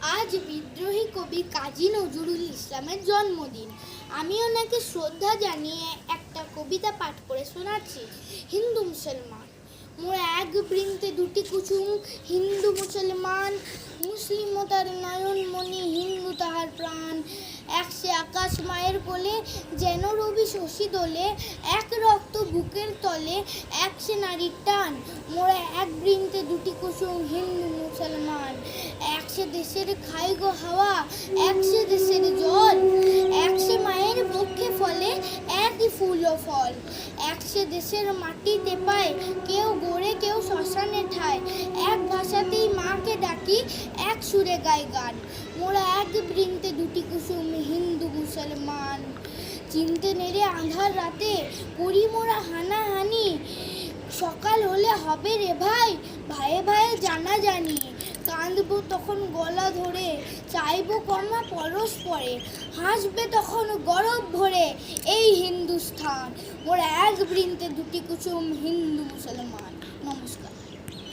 আজ বিদ্রোহী কবি কাজী নজরুল ইসলামের জন্মদিন। আমি ওনাকে শ্রদ্ধা জানিয়ে একটা কবিতা পাঠ করে শোনাচ্ছি। হিন্দু মুসলমান মোরা এক বৃন্তে দুটি কুসুম, হিন্দু মুসলমান মুসলিম তার নয়ন মণি, হিন্দু তাহার প্রাণ। এক সে আকাশ মায়ের কোলে, যেন রবি শশী দোলে, এক রক্ত বুকের তলে, এক সে নারীর টান। মোরা এক বৃন্তে দুটি কুসুম, হিন্দু মুসলমান। এক সে দেশের খাই গো হাওয়া, এক সে দেশের জল, এক সে মায়ের বক্ষে ফলে, একই ফুল ও ফল। এক সে দেশের মাটিতে পায়, কেউ গড়ে কেউ শ্মশানে ঠায়, এক ভাষাতেই মাকে ডাকি, এক সুরে গাই গান। মোরা এক বৃন্তে দুটি কুসুম, হিন্দু মুসলমান। চিনতে নেড়ে আঁধার রাতে করি মোরা হানাহানি, সকাল হলে হবে রে ভাই, ভাইয়ে ভাইয়ে জানা জানি। কাঁদবো তখন গলা ধরে, চাইবো ক্ষমা পরস্পরে, হাসবে তখন গরব ভরে এই হিন্দুস্থান। মোরা এক বৃন্তে দুটি কুসুম, হিন্দু মুসলমান। নমস্কার।